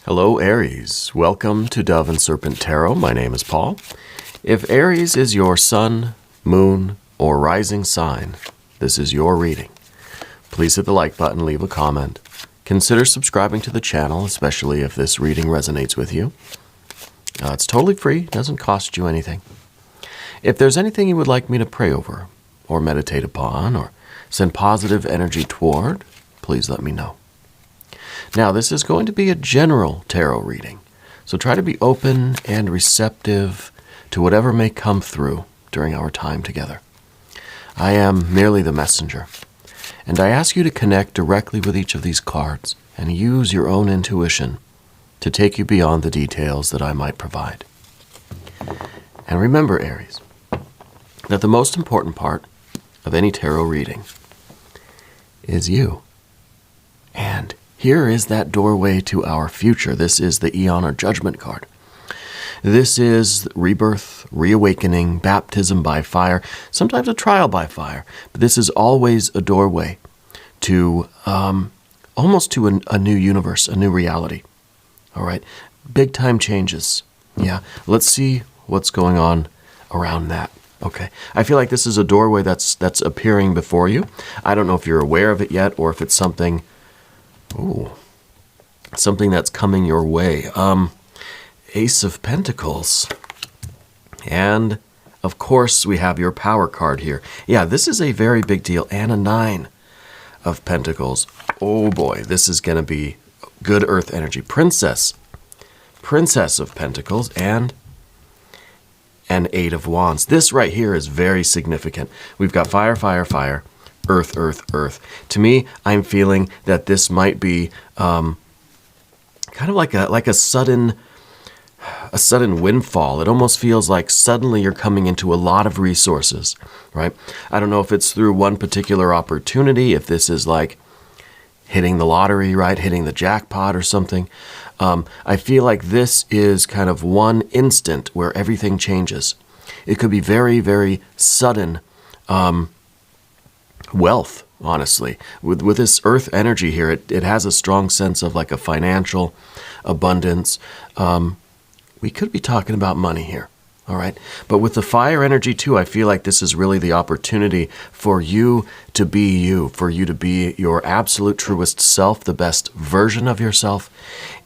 Hello, Aries. Welcome to Dove and Serpent Tarot. My name is Paul. If Aries is your sun, moon, or rising sign, this is your reading. Please hit the like button, leave a comment. Consider subscribing to the channel, especially if this reading resonates with you. It's totally free, doesn't cost you anything. If there's anything you would like me to pray over, or meditate upon, or send positive energy toward, please let me know. Now, this is going to be a general tarot reading, so try to be open and receptive to whatever may come through during our time together. I am merely the messenger, and I ask you to connect directly with each of these cards and use your own intuition to take you beyond the details that I might provide. And remember, Aries, that the most important part of any tarot reading is you. And here is that doorway to our future. This is the Eon or Judgment card. This is rebirth, reawakening, baptism by fire, sometimes a trial by fire. But this is always a doorway to almost to a new universe, a new reality. All right, big time changes. Yeah, let's see what's going on around that. Okay, I feel like this is a doorway that's appearing before you. I don't know if you're aware of it yet or if it's something that's coming your way. Ace of Pentacles. And, of course, we have your power card here. Yeah, this is a very big deal. And a 9 of Pentacles. Oh, boy, this is going to be good earth energy. Princess of Pentacles. And an 8 of Wands. This right here is very significant. We've got fire, fire, fire. Earth, earth, earth. To me, I'm feeling that this might be kind of like a sudden windfall. It almost feels like suddenly you're coming into a lot of resources, right? I don't know if it's through one particular opportunity, if this is like hitting the lottery, right? Hitting the jackpot or something. I feel like this is kind of one instant where everything changes. It could be very, very sudden wealth, honestly. With this earth energy here, it has a strong sense of like a financial abundance. We could be talking about money here, all right? But with the fire energy too, I feel like this is really the opportunity for you to be you, for you to be your absolute truest self, the best version of yourself.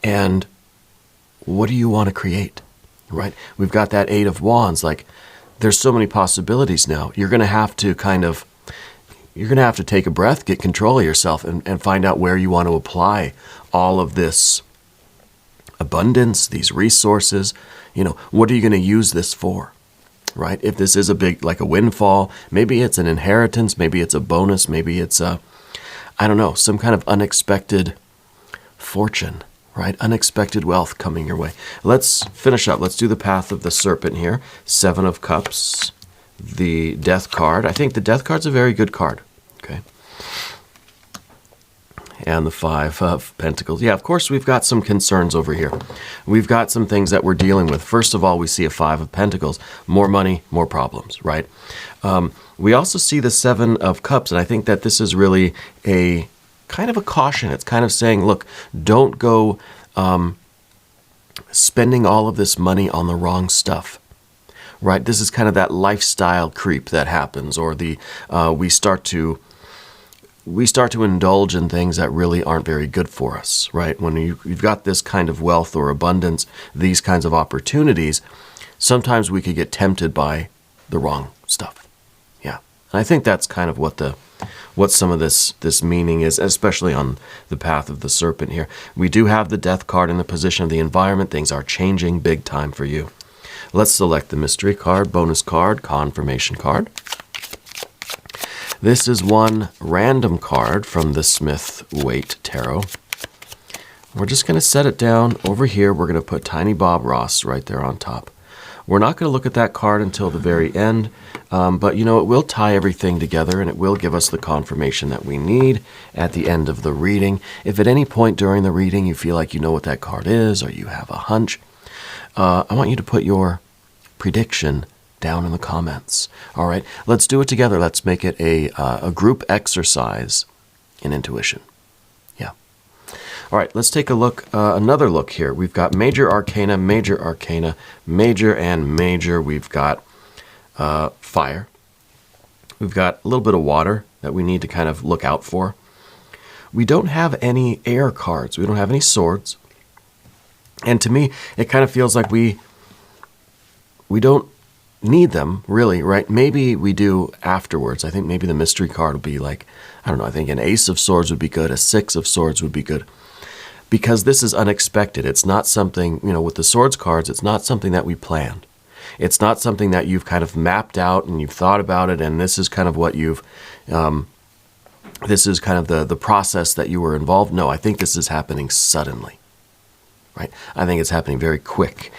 And what do you want to create, right? We've got that 8 of Wands. Like, there's so many possibilities now. You're going to have to take a breath, get control of yourself, and find out where you want to apply all of this abundance, these resources. You know, what are you going to use this for, right? If this is a big, like a windfall, maybe it's an inheritance, maybe it's a bonus, maybe it's I don't know, some kind of unexpected fortune, right? Unexpected wealth coming your way. Let's finish up. Let's do the Path of the Serpent here. 7 of Cups. The Death card. I think the Death card's a very good card. Okay. And the 5 of Pentacles. Yeah, of course, we've got some concerns over here. We've got some things that we're dealing with. First of all, we see a 5 of Pentacles. More money, more problems, right? We also see the 7 of Cups, and I think that this is really a kind of a caution. It's kind of saying, look, don't go spending all of this money on the wrong stuff. Right, this is kind of that lifestyle creep that happens, or the we start to indulge in things that really aren't very good for us. Right, when you've got this kind of wealth or abundance, these kinds of opportunities, sometimes we could get tempted by the wrong stuff. Yeah, and I think that's kind of what some of this meaning is, especially on the Path of the Serpent here. We do have the Death card in the position of the environment. Things are changing big time for you. Let's select the mystery card, bonus card, confirmation card. This is one random card from the Smith-Waite Tarot. We're just going to set it down over here. We're going to put Tiny Bob Ross right there on top. We're not going to look at that card until the very end, but you know, it will tie everything together and it will give us the confirmation that we need at the end of the reading. If at any point during the reading you feel like you know what that card is or you have a hunch, I want you to put your prediction down in the comments. All right, let's do it together. Let's make it a group exercise in intuition. Yeah. All right, let's take a look, another look here. We've got major arcana, major, and major. We've got fire. We've got a little bit of water that we need to kind of look out for. We don't have any air cards. We don't have any swords. And to me, it kind of feels like we don't need them, really, right? Maybe we do afterwards. I think maybe the mystery card will be like, I don't know, I think an ace of swords would be good. A six of swords would be good. Because this is unexpected. It's not something, with the swords cards, it's not something that we planned. It's not something that you've kind of mapped out and you've thought about it, and this is kind of what you've, this is kind of the process that you were involved. No, I think this is happening suddenly. Right? I think it's happening very quick.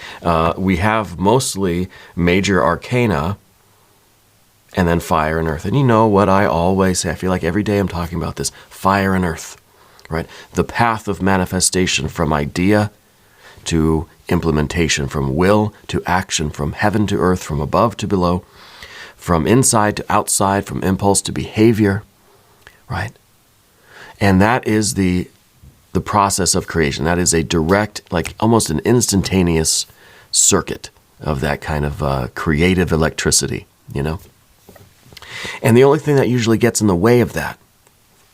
We have mostly major arcana and then fire and earth. And you know what I always say, I feel like every day I'm talking about this, fire and earth, right? The path of manifestation from idea to implementation, from will to action, from heaven to earth, from above to below, from inside to outside, from impulse to behavior, right? And that is the process of creation. That is a direct, like almost an instantaneous circuit of that kind of creative electricity, And the only thing that usually gets in the way of that,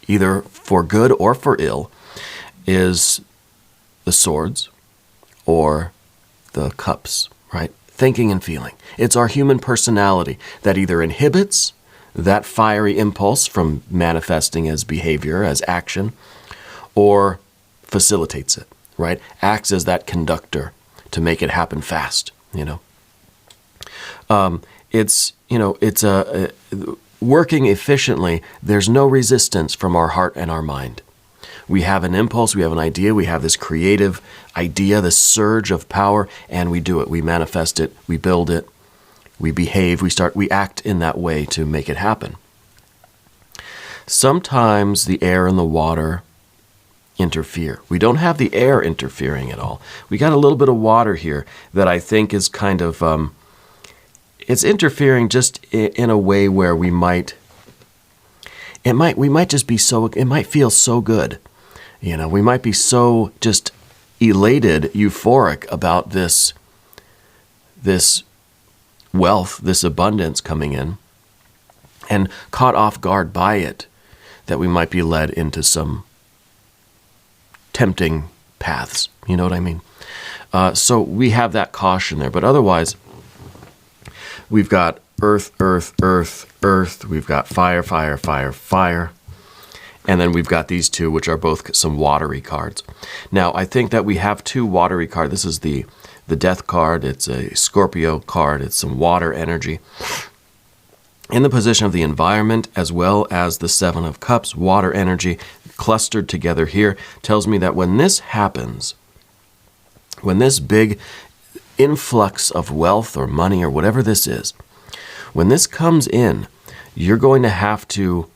either for good or for ill, is the swords or the cups, right? Thinking and feeling. It's our human personality that either inhibits that fiery impulse from manifesting as behavior, as action, or facilitates it, right? Acts as that conductor to make it happen fast, It's working efficiently. There's no resistance from our heart and our mind. We have an impulse, we have an idea, we have this creative idea, this surge of power, and we do it. We manifest it, we build it, we behave, we act in that way to make it happen. Sometimes the air and the water interfere. We don't have the air interfering at all. We got a little bit of water here that I think is kind of, it's interfering just in a way where we might just be so, it might feel so good. We might be so just elated, euphoric about this wealth, this abundance coming in, and caught off guard by it, that we might be led into some tempting paths. You know what I mean? So we have that caution there. But otherwise, we've got earth, earth, earth, earth. We've got fire, fire, fire, fire. And then we've got these two, which are both some watery cards. Now, I think that we have two watery cards. This is the death card. It's a Scorpio card. It's some water energy. In the position of the environment, as well as the Seven of Cups, water energy clustered together here, tells me that when this happens, when this big influx of wealth or money or whatever this is, when this comes in, you're going to have to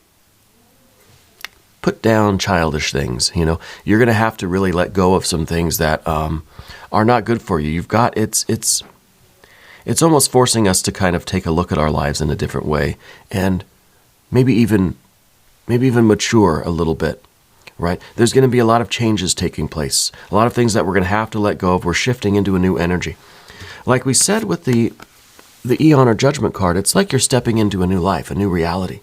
put down childish things. You're going to have to really let go of some things that are not good for you. You've got, it's almost forcing us to kind of take a look at our lives in a different way, and maybe even mature a little bit, right? There's going to be a lot of changes taking place, a lot of things that we're going to have to let go of. We're shifting into a new energy. Like we said with the Eon or Judgment card, it's like you're stepping into a new life, a new reality.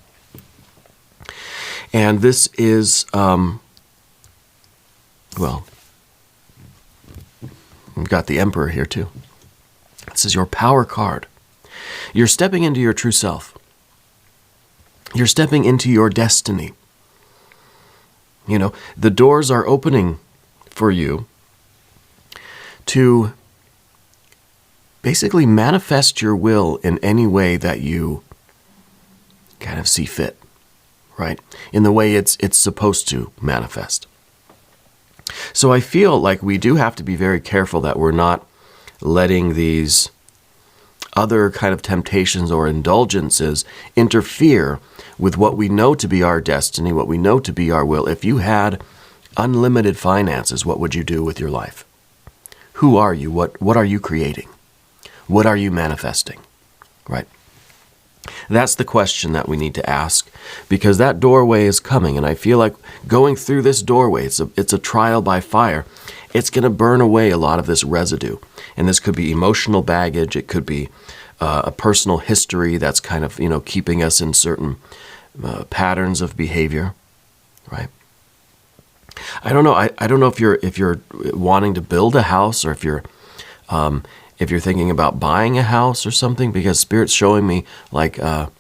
And this is, we've got the Emperor here too. This is your power card. You're stepping into your true self. You're stepping into your destiny. The doors are opening for you to basically manifest your will in any way that you kind of see fit, right? In the way it's supposed to manifest. So I feel like we do have to be very careful that we're not letting these other kind of temptations or indulgences interfere with what we know to be our destiny, what we know to be our will. If you had unlimited finances, what would you do with your life? Who are you? What are you creating? What are you manifesting? Right? That's the question that we need to ask, because that doorway is coming, and I feel like going through this doorway, it's a trial by fire. It's going to burn away a lot of this residue, and this could be emotional baggage. It could be a personal history that's kind of keeping us in certain patterns of behavior, right? I don't know. I don't know if you're wanting to build a house, or if you're thinking about buying a house or something, because Spirit's showing me like a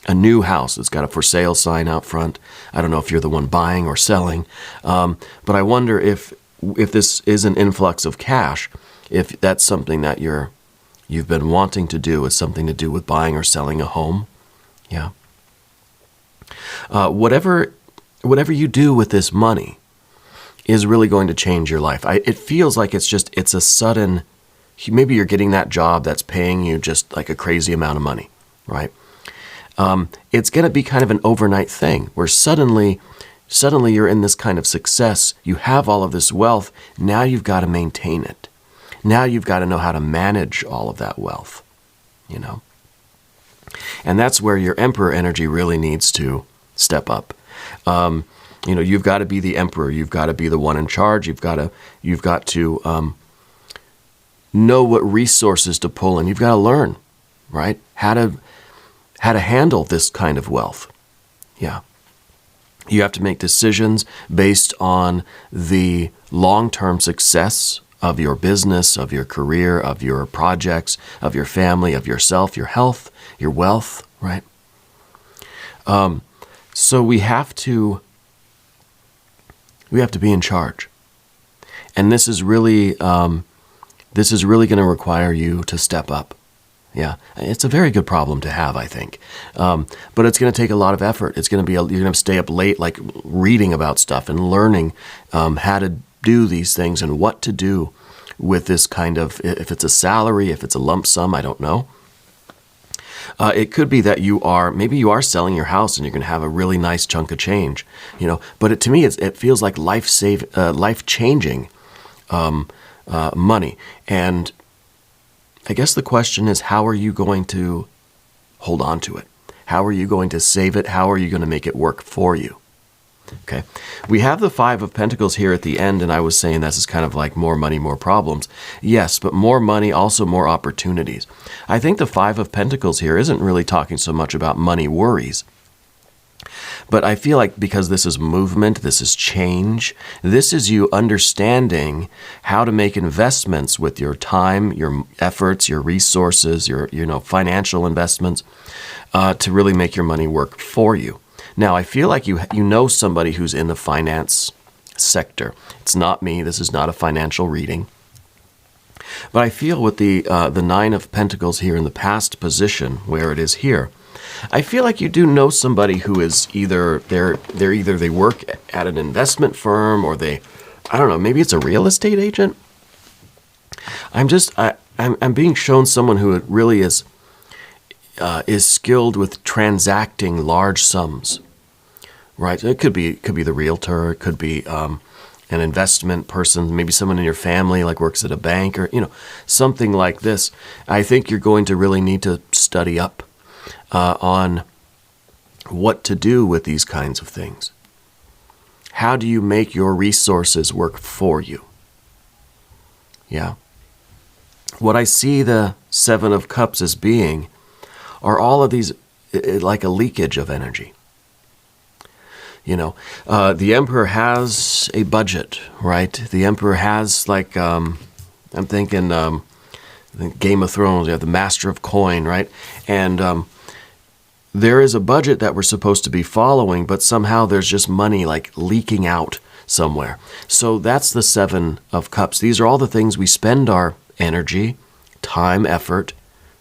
new house that's got a for sale sign out front. I don't know if you're the one buying or selling, but I wonder if this is an influx of cash, if that's something that you've been wanting to do, is something to do with buying or selling a home. Yeah. Whatever you do with this money is really going to change your life. It feels like it's a sudden. Maybe you're getting that job that's paying you just like a crazy amount of money, right? It's going to be kind of an overnight thing where suddenly you're in this kind of success. You have all of this wealth. Now you've got to maintain it. Now you've got to know how to manage all of that wealth, And that's where your emperor energy really needs to step up. You've got to be the emperor. You've got to be the one in charge. You've got to know what resources to pull in. You've got to learn, right? How to handle this kind of wealth. Yeah. You have to make decisions based on the long-term success of your business, of your career, of your projects, of your family, of yourself, your health, your wealth, right? So we have to be in charge. And this is really going to require you to step up. Yeah, it's a very good problem to have, I think. But it's going to take a lot of effort. It's going to be you're going to stay up late, like reading about stuff and learning how to do these things and what to do with this kind of, if it's a salary, if it's a lump sum, I don't know. It could be that maybe you are selling your house and you're going to have a really nice chunk of change, But to me, it feels like life-changing money. And I guess the question is, how are you going to hold on to it? How are you going to save it? How are you going to make it work for you? Okay. We have the Five of Pentacles here at the end, and I was saying this is kind of like more money, more problems. Yes, but more money, also more opportunities. I think the Five of Pentacles here isn't really talking so much about money worries. But I feel like because this is movement, this is change, this is you understanding how to make investments with your time, your efforts, your resources, your financial investments to really make your money work for you. Now, I feel like you know somebody who's in the finance sector. It's not me. This is not a financial reading. But I feel with the Nine of Pentacles here in the past position, where it is here, I feel like you do know somebody who is either they work at an investment firm, or I don't know, maybe it's a real estate agent. I'm being shown someone who really is skilled with transacting large sums, right? It could be the realtor. It could be an investment person, maybe someone in your family like works at a bank, or something like this. I think you're going to really need to study up on what to do with these kinds of things. How do you make your resources work for you? Yeah. What I see the Seven of Cups as being are all of these, like a leakage of energy. The Emperor has a budget, right? The Emperor has, like, I'm thinking Game of Thrones, you have the Master of Coin, right? And there is a budget that we're supposed to be following, but somehow there's just money like leaking out somewhere. So that's the Seven of Cups. These are all the things we spend our energy, time, effort,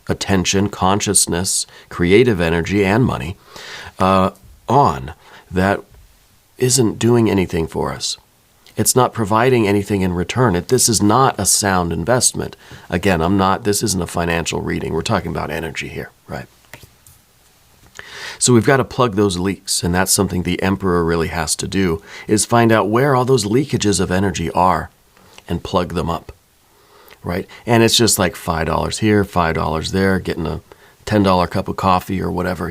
attention, consciousness, creative energy, and money on that isn't doing anything for us. It's not providing anything in return. This is not a sound investment. Again, this isn't a financial reading. We're talking about energy here, right? So we've got to plug those leaks, and that's something the Emperor really has to do, is find out where all those leakages of energy are and plug them up, right? And it's just like $5 here, $5 there, getting a $10 cup of coffee or whatever,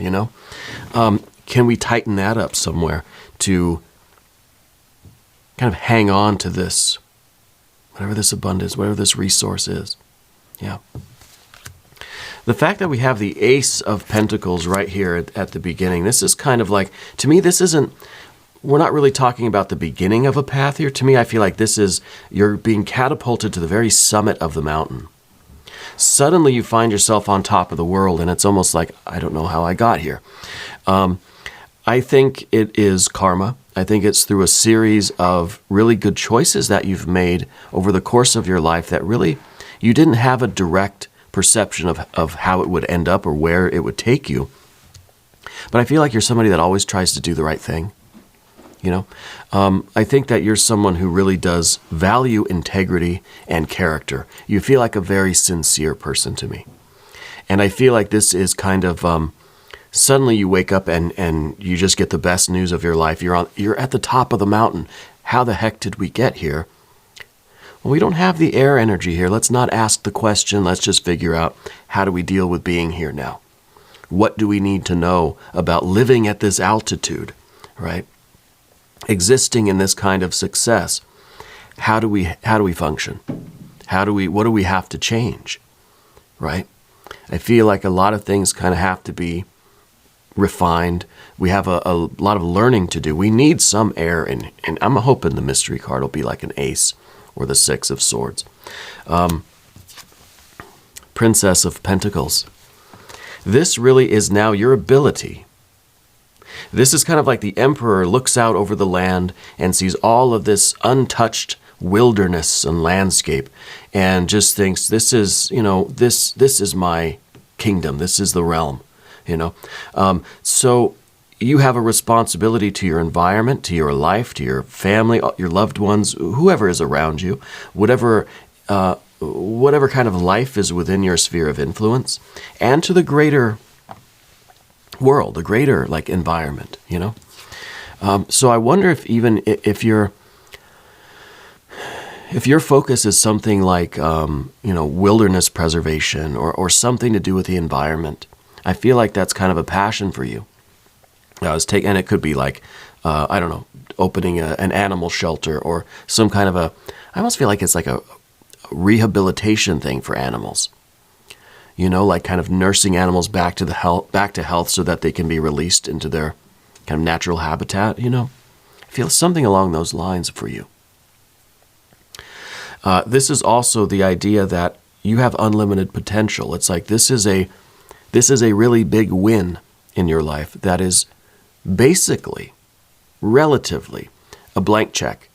can we tighten that up somewhere to kind of hang on to this, whatever this abundance, whatever this resource is? Yeah. The fact that we have the Ace of Pentacles right here at the beginning, this is kind of like, to me, we're not really talking about the beginning of a path here. To me, I feel like you're being catapulted to the very summit of the mountain. Suddenly you find yourself on top of the world, and it's almost like, I don't know how I got here. I think it is karma. I think it's through a series of really good choices that you've made over the course of your life that really you didn't have a direct perception of how it would end up or where it would take you. But I feel like you're somebody that always tries to do the right thing. I think that you're someone who really does value integrity and character. You feel like a very sincere person to me. And I feel like this is kind of, suddenly you wake up and you just get the best news of your life. You're at the top of the mountain. How the heck did we get here? Well, we don't have the air energy here. Let's not ask the question. Let's just figure out, how do we deal with being here now? What do we need to know about living at this altitude, right? Existing in this kind of success. How do we function? What do we have to change, right? I feel like a lot of things kind of have to be refined. We have a lot of learning to do. We need some air, and I'm hoping the mystery card will be like an ace or the Six of Swords. Princess of Pentacles. This really is now your ability. This is kind of like the emperor looks out over the land and sees all of this untouched wilderness and landscape and just thinks, this is my kingdom. This is the realm, So you have a responsibility to your environment, to your life, to your family, your loved ones, whoever is around you, whatever kind of life is within your sphere of influence, and to the greater world, the greater environment, So I wonder if your focus is something like wilderness preservation or something to do with the environment. I feel like that's kind of a passion for you. And it could be like, opening an animal shelter or some kind of I almost feel like it's like a rehabilitation thing for animals. Like kind of nursing animals back to health so that they can be released into their kind of natural habitat, I feel something along those lines for you. This is also the idea that you have unlimited potential. It's like this is a really big win in your life that is basically, relatively, a blank check.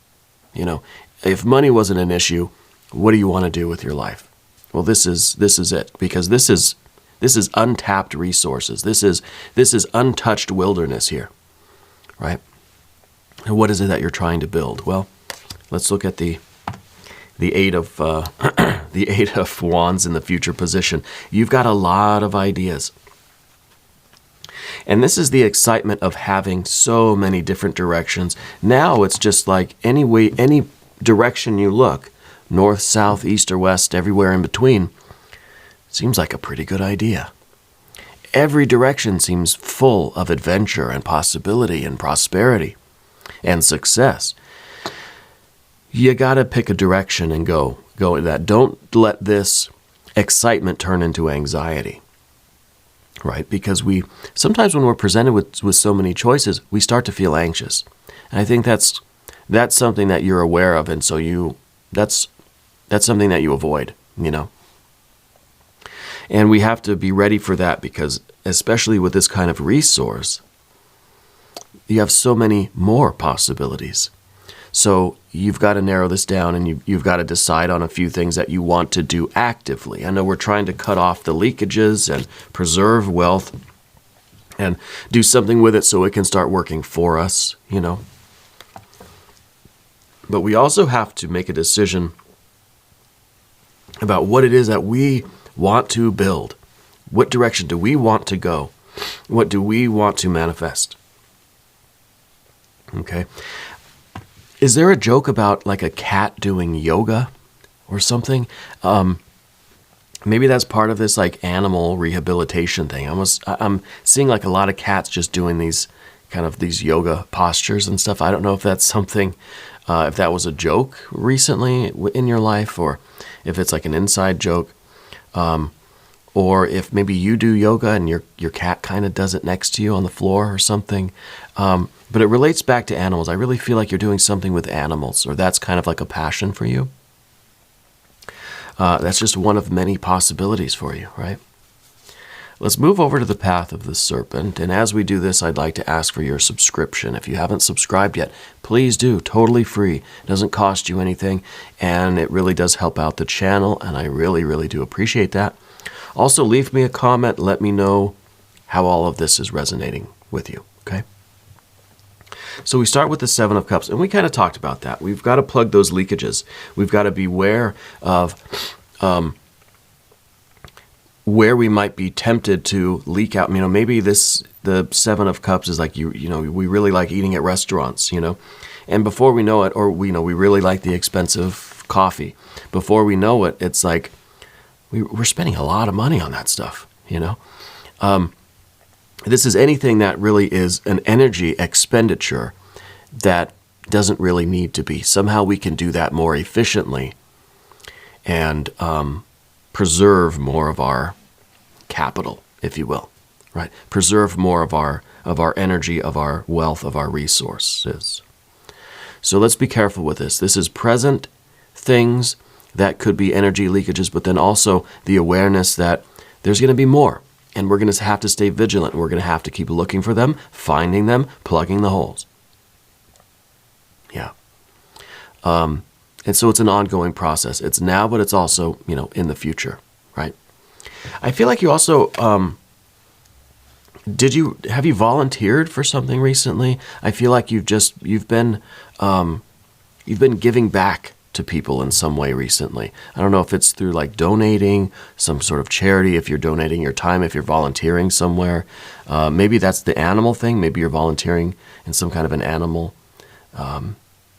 If money wasn't an issue, what do you want to do with your life? Well, this is it, because this is untapped resources. This is untouched wilderness here, right? And what is it that you're trying to build? Well, let's look at the Eight of the Eight of Wands in the future position. You've got a lot of ideas. And this is the excitement of having so many different directions. Now it's just like any direction you look, north, south, east, or west, everywhere in between, seems like a pretty good idea. Every direction seems full of adventure and possibility and prosperity and success. You got to pick a direction and go in that. Don't let this excitement turn into anxiety, right? Because sometimes when we're presented with so many choices, we start to feel anxious. And I think that's something that you're aware of, and so that's something that you avoid, And we have to be ready for that, because especially with this kind of resource, you have so many more possibilities. So you've got to narrow this down, and you've got to decide on a few things that you want to do actively. I know we're trying to cut off the leakages and preserve wealth and do something with it so it can start working for us, But we also have to make a decision about what it is that we want to build. What direction do we want to go? What do we want to manifest? Okay. Is there a joke about like a cat doing yoga or something? maybe that's part of this like animal rehabilitation thing. I'm seeing like a lot of cats just doing these kind of these yoga postures and stuff. I don't know if that's something, if that was a joke recently in your life, or if it's like an inside joke, or if maybe you do yoga and your cat kind of does it next to you on the floor or something. But it relates back to animals. I really feel like you're doing something with animals, or that's kind of like a passion for you. That's just one of many possibilities for you, right? Let's move over to the path of the serpent. And as we do this, I'd like to ask for your subscription. If you haven't subscribed yet, please do. Totally free. It doesn't cost you anything, and it really does help out the channel, and I really, really do appreciate that. Also, leave me a comment. Let me know how all of this is resonating with you, okay? So we start with the Seven of Cups, and we kind of talked about that. We've got to plug those leakages. We've got to beware of where we might be tempted to leak out. Maybe the Seven of Cups is like, we really like eating at restaurants, and before we know it, or we really like the expensive coffee. Before we know it, it's like we're spending a lot of money on that stuff, This is anything that really is an energy expenditure that doesn't really need to be. Somehow we can do that more efficiently and preserve more of our capital, if you will, right? Preserve more of our energy, of our wealth, of our resources. So let's be careful with this. This is present things that could be energy leakages, but then also the awareness that there's going to be more. And we're going to have to stay vigilant. We're going to have to keep looking for them, finding them, plugging the holes. Yeah. And so it's an ongoing process. It's now, but it's also, in the future, right? I feel like you also, have you volunteered for something recently? I feel like you've been giving back to people in some way recently. I don't know if it's through like donating, some sort of charity, if you're donating your time, if you're volunteering somewhere. Maybe that's the animal thing. Maybe you're volunteering in some kind of an animal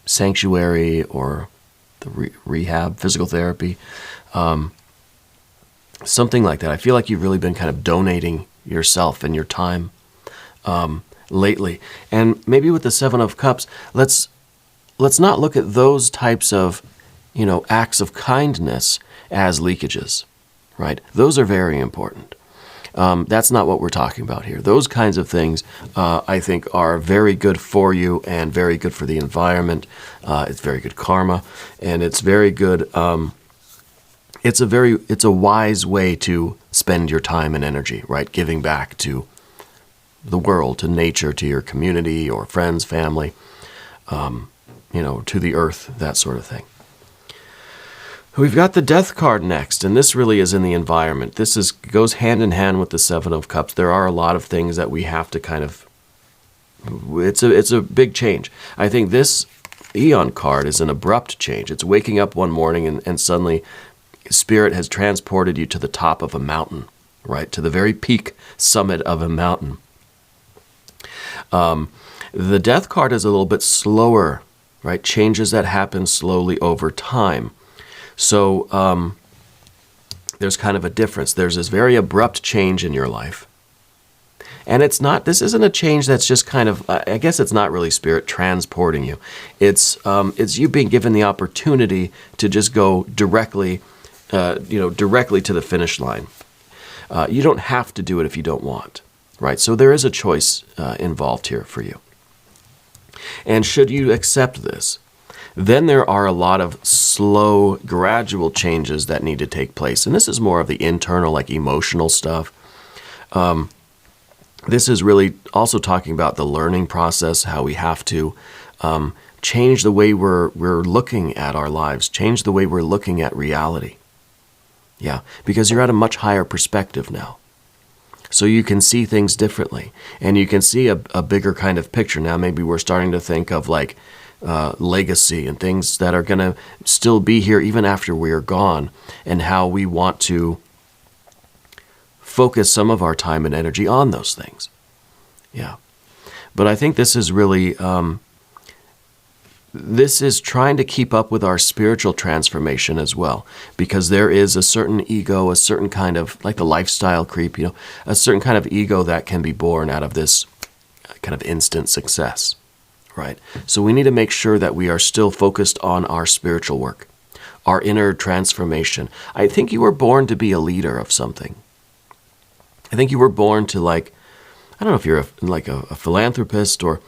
sanctuary or the rehab, physical therapy, something like that. I feel like you've really been kind of donating yourself and your time lately. And maybe with the Seven of Cups, let's not look at those types of, acts of kindness as leakages, right? Those are very important. That's not what we're talking about here. Those kinds of things, I think, are very good for you and very good for the environment. It's very good karma, and it's very good. It's a wise way to spend your time and energy, right? Giving back to the world, to nature, to your community, or friends, family. To the earth, that sort of thing. We've got the Death card next, and this really is in the environment. This goes hand in hand with the Seven of Cups. There are a lot of things that we have to kind of... It's a big change. I think this Eon card is an abrupt change. It's waking up one morning and suddenly Spirit has transported you to the top of a mountain, right? To the very peak summit of a mountain. The Death card is a little bit slower, right? Changes that happen slowly over time. So there's kind of a difference. There's this very abrupt change in your life. And this isn't a change that's just kind of, I guess it's not really Spirit transporting you. It's you being given the opportunity to just go directly to the finish line. You don't have to do it if you don't want, right? So there is a choice involved here for you. And should you accept this, then there are a lot of slow, gradual changes that need to take place. And this is more of the internal, like emotional stuff. This is really also talking about the learning process, how we have to change the way we're looking at our lives, change the way we're looking at reality. Yeah, because you're at a much higher perspective now. So you can see things differently, and you can see a bigger kind of picture. Now maybe we're starting to think of like legacy and things that are going to still be here even after we are gone, and how we want to focus some of our time and energy on those things. Yeah. But I think this is really this is trying to keep up with our spiritual transformation as well, because there is a certain ego, a certain kind of, like the lifestyle creep, a certain kind of ego that can be born out of this kind of instant success, right? So we need to make sure that we are still focused on our spiritual work, our inner transformation. I think you were born to be a leader of something. I think you were born to, like, I don't know if you're a philanthropist or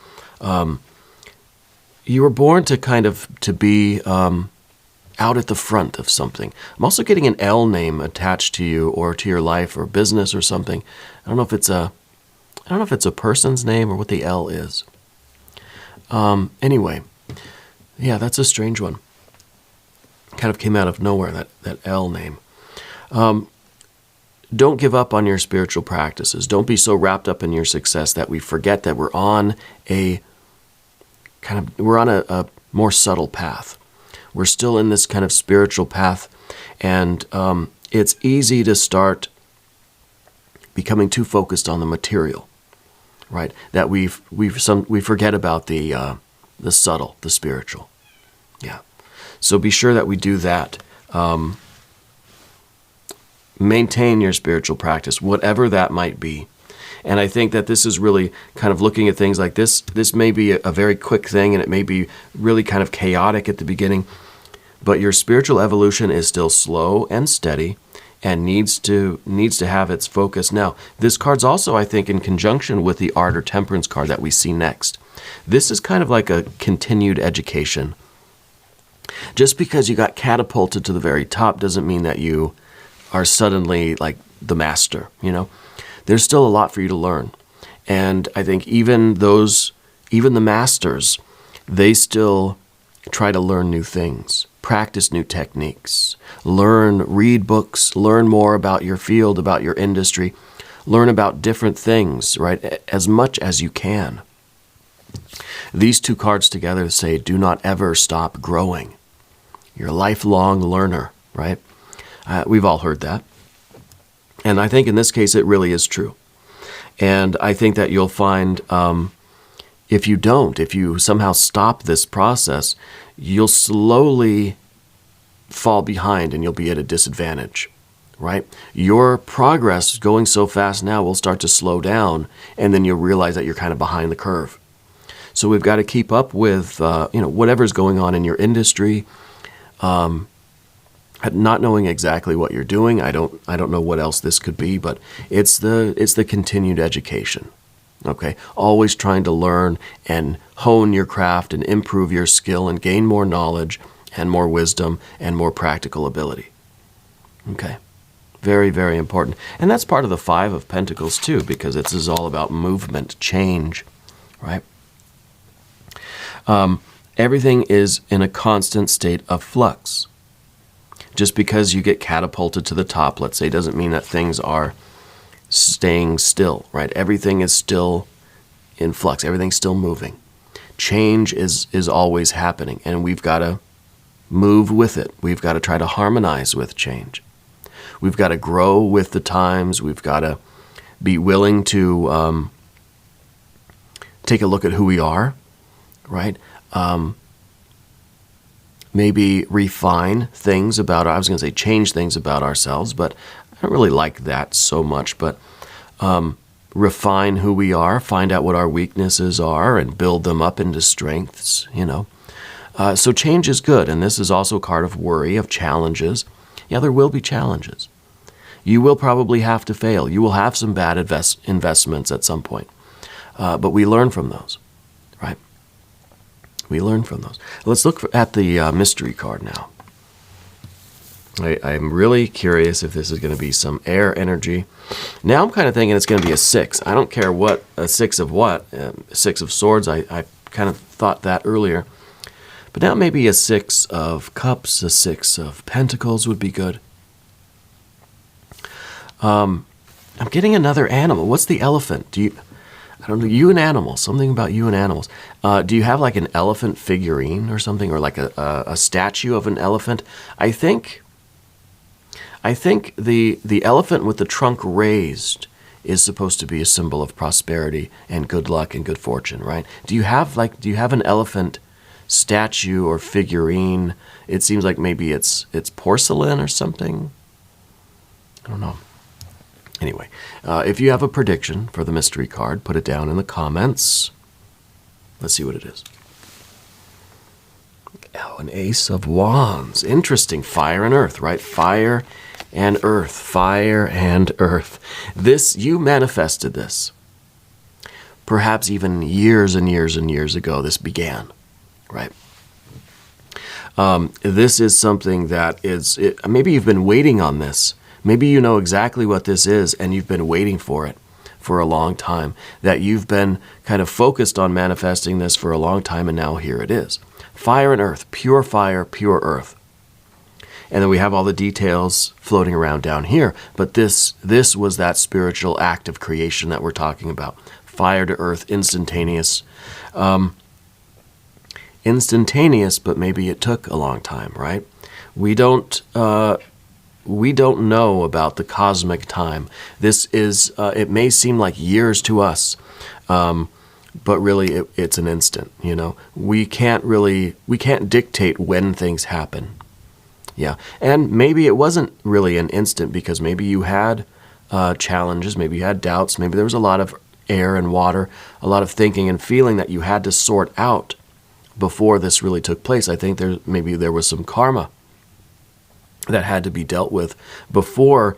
you were born to kind of to be out at the front of something. I'm also getting an L name attached to you or to your life or business or something. I don't know if it's a person's name or what the L is. Anyway, yeah, that's a strange one. Kind of came out of nowhere, that L name. Don't give up on your spiritual practices. Don't be so wrapped up in your success that we forget that we're on a more subtle path. We're still in this kind of spiritual path, and it's easy to start becoming too focused on the material, right? That we forget about the subtle, the spiritual. Yeah. So be sure that we do that. Maintain your spiritual practice, whatever that might be. And I think that this is really kind of looking at things like this. This may be a very quick thing, and it may be really kind of chaotic at the beginning, but your spiritual evolution is still slow and steady and needs to have its focus. Now, this card's also, I think, in conjunction with the Art or Temperance card that we see next. This is kind of like a continued education. Just because you got catapulted to the very top doesn't mean that you are suddenly like the master, There's still a lot for you to learn. And I think even the masters, they still try to learn new things, practice new techniques, read books, learn more about your field, about your industry, learn about different things, right? As much as you can. These two cards together say, do not ever stop growing. You're a lifelong learner, right? We've all heard that. And I think in this case, it really is true. And I think that you'll find if you somehow stop this process, you'll slowly fall behind and you'll be at a disadvantage, right? Your progress going so fast now will start to slow down, and then you'll realize that you're kind of behind the curve. So we've got to keep up with whatever's going on in your industry. Not knowing exactly what you're doing, I don't know what else this could be, but it's the continued education. Okay, always trying to learn and hone your craft and improve your skill and gain more knowledge and more wisdom and more practical ability. Okay, very, very important. And that's part of the Five of Pentacles too, because this is all about movement, change, right? Everything is in a constant state of flux. Just because you get catapulted to the top, let's say, doesn't mean that things are staying still, right? Everything is still in flux. Everything's still moving. Change is always happening, and we've got to move with it. We've got to try to harmonize with change. We've got to grow with the times. We've got to be willing to take a look at who we are, right? Maybe refine things about, I was going to say change things about ourselves, but I don't really like that so much. But refine who we are, find out what our weaknesses are, and build them up into strengths, So change is good, and this is also a card of worry, of challenges. Yeah, there will be challenges. You will probably have to fail. You will have some bad investments at some point, but we learn from those, right? We learn from those. Let's look at the mystery card now. I'm really curious if this is going to be some air energy. Now I'm kind of thinking it's going to be a 6. I don't care what, a 6 of what, 6 of swords. I kind of thought that earlier. But now maybe a 6 of cups, a 6 of pentacles would be good. I'm getting another animal. What's the elephant? I don't know, you and animals, something about you and animals. Do you have like an elephant figurine or something, or like a statue of an elephant? I think the elephant with the trunk raised is supposed to be a symbol of prosperity and good luck and good fortune, right? Do you have an elephant statue or figurine. It seems like maybe it's porcelain or something. I don't know. Anyway, if you have a prediction for the mystery card, put it down in the comments. Let's see what it is. Oh, an Ace of Wands. Interesting. Fire and earth, right? Fire and earth. Fire and earth. This, you manifested this. Perhaps even years and years and years ago this began, right? This is something that is, maybe you've been waiting on this. Maybe you know exactly what this is and you've been waiting for it for a long time. That you've been kind of focused on manifesting this for a long time, and now here it is. Fire and earth, pure fire, pure earth. And then we have all the details floating around down here. But this was that spiritual act of creation that we're talking about. Fire to earth, instantaneous. Instantaneous, but maybe it took a long time, right? We don't know about the cosmic time. This is, it may seem like years to us, but really it's an instant, you know. We can't dictate when things happen. Yeah, and maybe it wasn't really an instant because maybe you had challenges, maybe you had doubts, maybe there was a lot of air and water, a lot of thinking and feeling that you had to sort out before this really took place. I think maybe there was some karma that had to be dealt with before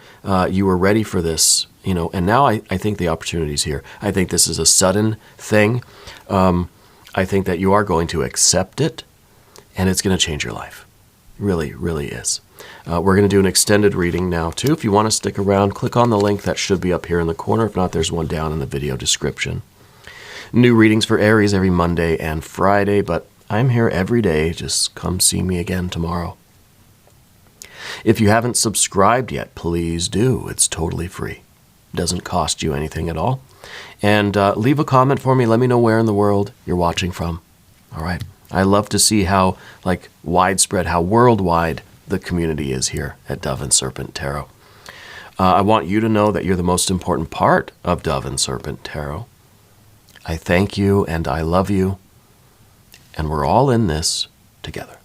you were ready for this, you know. And now I think the opportunity's here. I think this is a sudden thing. I think that you are going to accept it, and it's going to change your life. Really, really is. We're going to do an extended reading now, too. If you want to stick around, click on the link that should be up here in the corner. If not, there's one down in the video description. New readings for Aries every Monday and Friday, but I'm here every day. Just come see me again tomorrow. If you haven't subscribed yet, please do. It's totally free. Doesn't cost you anything at all. And leave a comment for me. Let me know where in the world you're watching from. All right. I love to see how widespread, how worldwide the community is here at Dove and Serpent Tarot. I want you to know that you're the most important part of Dove and Serpent Tarot. I thank you and I love you. And we're all in this together.